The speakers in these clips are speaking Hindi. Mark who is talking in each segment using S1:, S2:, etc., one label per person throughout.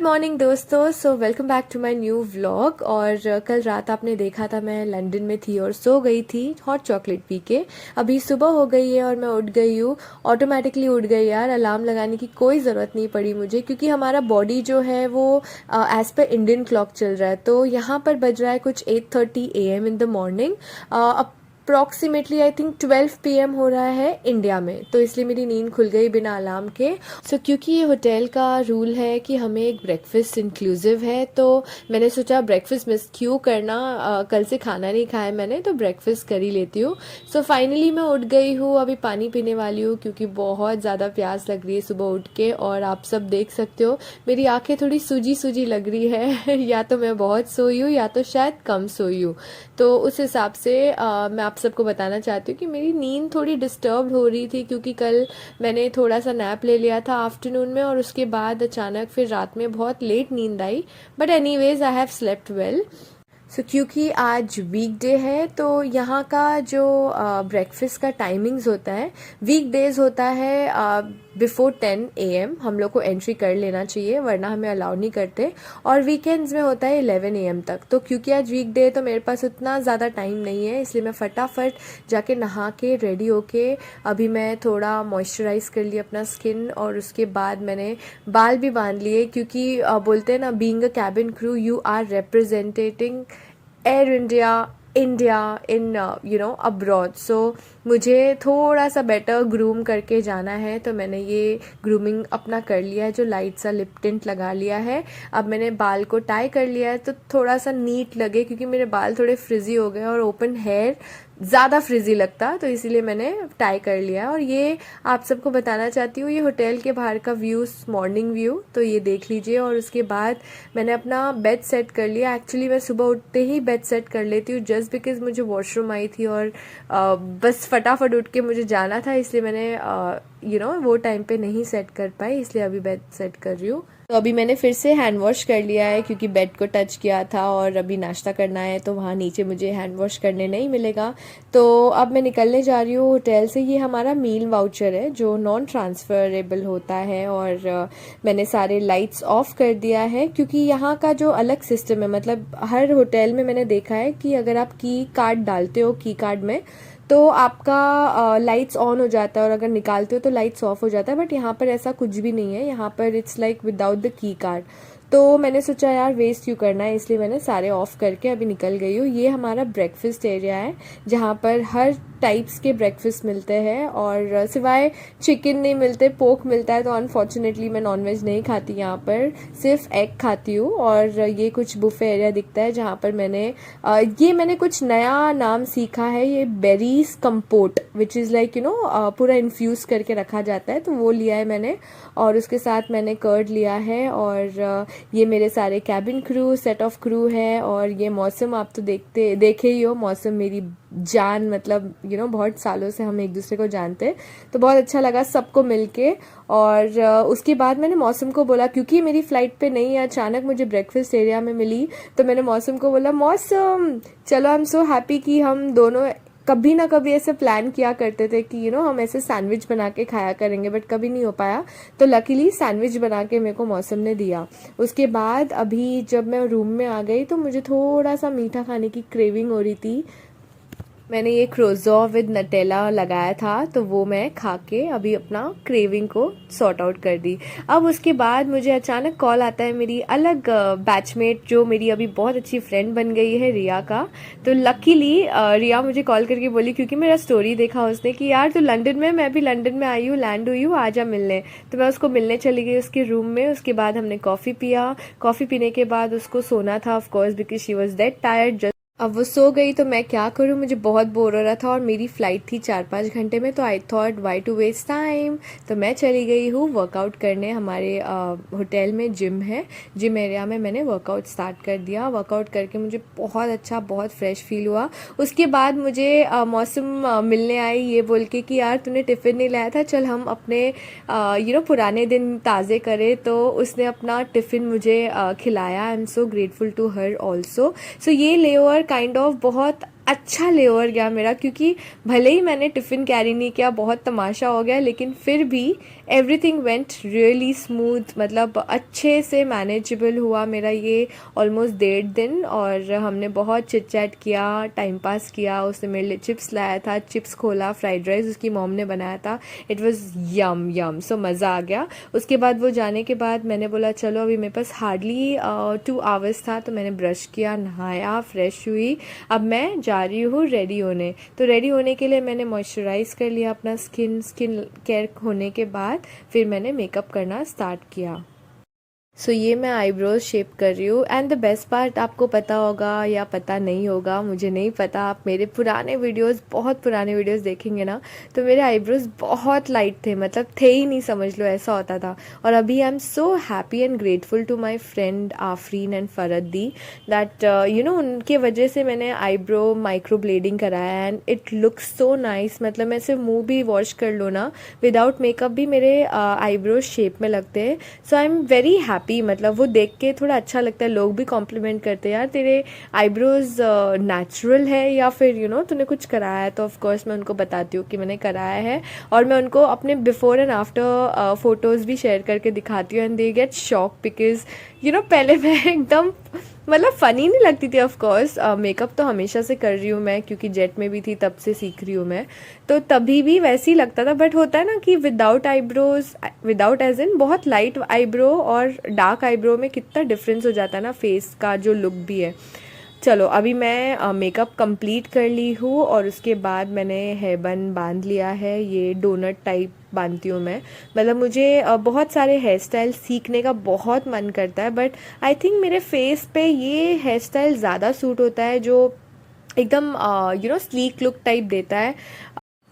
S1: मॉर्निंग दोस्तों। Welcome back to my new vlog. और कल रात आपने देखा था मैं लंदन में थी और सो गई थी हॉट चॉकलेट पी के। अभी सुबह हो गई है और मैं उठ गई हूँ, ऑटोमेटिकली उठ गई यार। अलार्म लगाने की कोई ज़रूरत नहीं पड़ी मुझे, क्योंकि हमारा बॉडी जो है वो एज़ पर इंडियन क्लॉक चल रहा है। तो यहाँ पर बज रहा है कुछ 8:30 AM in the morning. Approximately I think 12 PM हो रहा है इंडिया में, तो इसलिए मेरी नींद खुल गई बिना अलार्म के। क्योंकि ये होटल का रूल है कि हमें एक ब्रेकफास्ट इंक्लूसिव है, तो मैंने सोचा ब्रेकफास्ट मिस क्यों करना। कल से खाना नहीं खाया मैंने, तो ब्रेकफास्ट कर ही लेती हूँ। फाइनली मैं उठ गई हूँ, अभी पानी पीने वाली हूँ क्योंकि बहुत ज़्यादा प्यास लग रही है सुबह उठ के। और आप सब देख सकते हो मेरी आंखें थोड़ी सूजी सूजी लग रही है या तो मैं बहुत सोई हूँ या तो शायद कम सोई हूँ। तो उस हिसाब से मैं आप सबको बताना चाहती हूँ कि मेरी नींद थोड़ी डिस्टर्ब हो रही थी, क्योंकि कल मैंने थोड़ा सा नैप ले लिया था आफ्टरनून में, और उसके बाद अचानक फिर रात में बहुत लेट नींद आई। But anyways I have slept well. क्योंकि आज वीकडे है तो यहाँ का जो ब्रेकफास्ट का टाइमिंग्स होता है, वीकडेज होता है बिफोर 10 AM हम लोग को एंट्री कर लेना चाहिए, वरना हमें अलाउ नहीं करते। और वीकेंड्स में होता है 11 AM तक। तो क्योंकि आज वीकडे है तो मेरे पास उतना ज़्यादा टाइम नहीं है, इसलिए मैं फटाफट जाके नहा के रेडी होके अभी मैं थोड़ा मॉइस्चराइज कर लिया अपना स्किन, और उसके बाद मैंने बाल भी बांध लिए। क्योंकि बोलते हैं ना, being a cabin crew you are representing Air India in abroad. मुझे थोड़ा सा बेटर ग्रूम करके जाना है, तो मैंने ये ग्रूमिंग अपना कर लिया है, जो लाइट सा लिप टिंट लगा लिया है। अब मैंने बाल को टाई कर लिया है तो थोड़ा सा नीट लगे, क्योंकि मेरे बाल थोड़े फ्रिजी हो गए और ओपन हेयर ज़्यादा फ्रिजी लगता, तो इसीलिए मैंने टाई कर लिया। और ये आप सबको बताना चाहती हूँ, ये होटल के बाहर का व्यू, मॉर्निंग व्यू, तो ये देख लीजिए। और उसके बाद मैंने अपना बेड सेट कर लिया। एक्चुअली मैं सुबह उठते ही बेड सेट कर लेती हूँ, जस्ट बिकॉज मुझे वॉशरूम आई थी और बस फटाफट उठ के मुझे जाना था, इसलिए मैंने वो टाइम पे नहीं सेट कर पाई, इसलिए अभी बेड सेट कर रही हूँ। तो अभी मैंने फिर से हैंड वॉश कर लिया है, क्योंकि बेड को टच किया था और अभी नाश्ता करना है, तो वहाँ नीचे मुझे हैंड वॉश करने नहीं मिलेगा। तो अब मैं निकलने जा रही हूँ होटल से। ये हमारा मील वाउचर है जो नॉन ट्रांसफरेबल होता है, और मैंने सारे लाइट्स ऑफ कर दिया है, क्योंकि यहाँ का जो अलग सिस्टम है, मतलब हर होटल में मैंने देखा है कि अगर आप की कार्ड डालते हो की कार्ड में, तो आपका लाइट्स ऑन हो जाता है, और अगर निकालते हो तो लाइट्स ऑफ हो जाता है। बट यहाँ पर ऐसा कुछ भी नहीं है, यहाँ पर it's like without the key card. तो मैंने सोचा यार वेस्ट क्यों करना है, इसलिए मैंने सारे ऑफ करके अभी निकल गई हूँ। ये हमारा ब्रेकफास्ट एरिया है, जहाँ पर हर टाइप्स के ब्रेकफास्ट मिलते हैं, और सिवाय चिकन नहीं मिलते, पोर्क मिलता है। तो अनफॉर्चुनेटली मैं नॉनवेज नहीं खाती, यहाँ पर सिर्फ एग खाती हूँ। और ये कुछ बुफे एरिया दिखता है, जहाँ पर मैंने कुछ नया नाम सीखा है, ये बेरीज कंपोट, विच इज़ लाइक पूरा इन्फ्यूज करके रखा जाता है, तो वो लिया है मैंने। और उसके साथ मैंने कर्ड लिया है। और ये मेरे सारे cabin crew, set of crew है। और ये मौसम आप तो देखे ही हो, मौसम मेरी जान, मतलब बहुत सालों से हम एक दूसरे को जानते हैं, तो बहुत अच्छा लगा सबको मिलके। और उसके बाद मैंने मौसम को बोला, क्योंकि मेरी फ़्लाइट पे नहीं, अचानक मुझे ब्रेकफास्ट एरिया में मिली, तो मैंने मौसम को बोला, मौसम चलो, आई एम सो हैप्पी कि हम दोनों कभी ना कभी ऐसे प्लान किया करते थे कि हम ऐसे सैंडविच बना के खाया करेंगे, बट कभी नहीं हो पाया। तो लकीली सैंडविच बना के मेरे को मौसम ने दिया। उसके बाद अभी जब मैं रूम में आ गई तो मुझे थोड़ा सा मीठा खाने की क्रेविंग हो रही थी। मैंने ये क्रोज़ो विद नटेला लगाया था, तो वो मैं खा के अभी अपना क्रेविंग को सॉर्ट आउट कर दी। अब उसके बाद मुझे अचानक कॉल आता है मेरी अलग बैचमेट, जो मेरी अभी बहुत अच्छी फ्रेंड बन गई है, रिया का। तो लकीली रिया मुझे कॉल करके बोली, क्योंकि मेरा स्टोरी देखा उसने कि यार तू लंदन में, मैं भी लंदन में आई हूँ, लैंड हुई हूँ, आजा मिलने। तो मैं उसको मिलने चली गई उसके रूम में। उसके बाद हमने कॉफ़ी पिया। कॉफ़ी पीने के बाद उसको सोना था, of course, because she was that tired. अब वो सो गई तो मैं क्या करूँ, मुझे बहुत बोर हो रहा था, और मेरी फ़्लाइट थी 4-5 घंटे में, तो I thought why to waste time. तो मैं चली गई हूँ वर्कआउट करने। हमारे होटल में जिम है, जिम एरिया में मैंने वर्कआउट स्टार्ट कर दिया। वर्कआउट करके मुझे बहुत अच्छा, बहुत फ्रेश फील हुआ। उसके बाद मुझे मौसम मिलने आई, ये बोल के कि यार तूने टिफ़िन नहीं लाया था, चल हम अपने पुराने दिन ताज़े करें। तो उसने अपना टिफ़िन मुझे खिलाया। I am so grateful to her also. So ये लेओवर काइंड ऑफ बहुत अच्छा लेओवर गया मेरा, क्योंकि भले ही मैंने टिफ़िन कैरी नहीं किया, बहुत तमाशा हो गया, लेकिन फिर भी एवरीथिंग वेंट रियली स्मूथ, मतलब अच्छे से मैनेजेबल हुआ मेरा ये ऑलमोस्ट 1.5 दिन। और हमने बहुत चिट चैट किया, टाइम पास किया। उसने मेरे लिए चिप्स लाया था, चिप्स खोला, फ्राइड राइस उसकी मॉम ने बनाया था, इट वाज यम यम, सो मज़ा आ गया। उसके बाद वो जाने के बाद मैंने बोला चलो, अभी मेरे पास हार्डली 2 आवर्स था, तो मैंने ब्रश किया, नहाया, फ्रेश हुई। अब मैं जा रही हूँ रेडी होने। तो रेडी होने के लिए मैंने मॉइस्चराइज कर लिया अपना स्किन केयर होने के बाद फिर मैंने मेकअप करना स्टार्ट किया। सो ये मैं आईब्रोज शेप कर रही हूँ। एंड द बेस्ट पार्ट, आपको पता होगा या पता नहीं होगा, मुझे नहीं पता, आप मेरे पुराने वीडियोस, बहुत पुराने वीडियोस देखेंगे ना, तो मेरे आईब्रोज बहुत लाइट थे, मतलब थे ही नहीं, समझ लो ऐसा होता था। और अभी I am so happy and grateful to my friend Afreen and Farad दी दैट यू नो, उनके वजह से मैंने आईब्रो माइक्रो ब्लेडिंग कराया and it looks so nice. मतलब मैं सिर्फ मुँह भी वॉश कर लो ना, विदाउट मेकअप भी मेरे आईब्रोज शेप में लगते हैं। सो आई एम वेरी हैप्पी, मतलब वो देख के थोड़ा अच्छा लगता है। लोग भी कॉम्प्लीमेंट करते हैं, यार तेरे आईब्रोज नेचुरल है या फिर यू नो तूने कुछ कराया है। तो ऑफ कोर्स मैं उनको बताती हूँ कि मैंने कराया है, और मैं उनको अपने बिफोर एंड आफ्टर फोटोज़ भी शेयर करके दिखाती हूँ and they get shock, because you know पहले मैं एकदम, मतलब फ़नी नहीं लगती थी। ऑफ कोर्स मेकअप तो हमेशा से कर रही हूँ मैं, क्योंकि जेट में भी थी तब से सीख रही हूँ मैं, तो तभी भी वैसे ही लगता था। बट होता है ना कि विदाउट आईब्रोज, विदाउट एज इन बहुत लाइट आईब्रो और डार्क आईब्रो में कितना डिफरेंस हो जाता है ना फेस का जो लुक भी है। चलो अभी मैं मेकअप कंप्लीट कर ली हूँ, और उसके बाद मैंने हेयर बन बांध लिया है। ये डोनट टाइप बांधती हूँ मैं, मतलब मुझे बहुत सारे हेयर स्टाइल सीखने का बहुत मन करता है, बट आई थिंक मेरे फेस पे ये हेयर स्टाइल ज़्यादा सूट होता है, जो एकदम you know sleek look type देता है।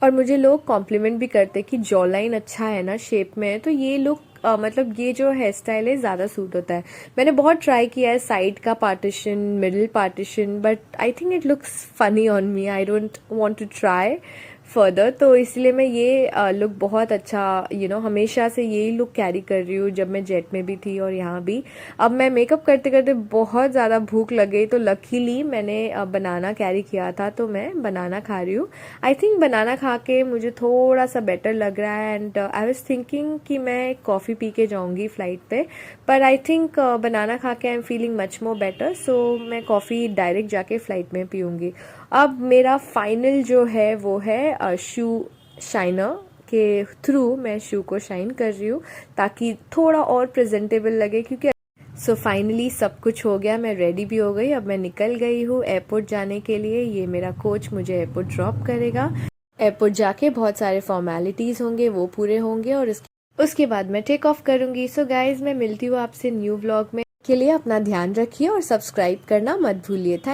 S1: और मुझे लोग कॉम्प्लीमेंट भी करते हैं कि जॉ लाइन अच्छा है ना, शेप में है, तो ये लुक मतलब ये जो हेयर स्टाइल है ज़्यादा सूट होता है। मैंने बहुत ट्राई किया है साइड का partition, middle partition, but I think it looks funny on me, I don't want to try further. तो इसलिए मैं ये लुक बहुत अच्छा, यू नो हमेशा से यही लुक कैरी कर रही हूँ, जब मैं जेट में भी थी और यहाँ भी। अब मैं मेकअप करते करते बहुत ज़्यादा भूख लग गई, तो लकीली मैंने बनाना कैरी किया था, तो मैं बनाना खा रही हूँ। आई थिंक बनाना खा के मुझे थोड़ा सा बेटर लग रहा है, एंड आई वाज थिंकिंग कि मैं कॉफ़ी पी के जाऊँगी फ़्लाइट पे, पर आई थिंक बनाना खा के I am feeling much more better, so मैं कॉफ़ी डायरेक्ट जाके फ़्लाइट में पीऊँगी। अब मेरा फाइनल जो है वो है शू शाइनर के थ्रू मैं शू को शाइन कर रही हूँ, ताकि थोड़ा और प्रेजेंटेबल लगे, क्योंकि सो फाइनली सब कुछ हो गया, मैं रेडी भी हो गई। अब मैं निकल गई हूँ एयरपोर्ट जाने के लिए। ये मेरा कोच मुझे एयरपोर्ट ड्रॉप करेगा। एयरपोर्ट जाके बहुत सारे फॉर्मेलिटीज़ होंगे, वो पूरे होंगे, और उसके बाद मैं टेक ऑफ करूँगी। सो गाइज, मैं मिलती हूँ आपसे न्यू व्लॉग में। के लिए अपना ध्यान रखिए और सब्सक्राइब करना मत भूलिए। थैंक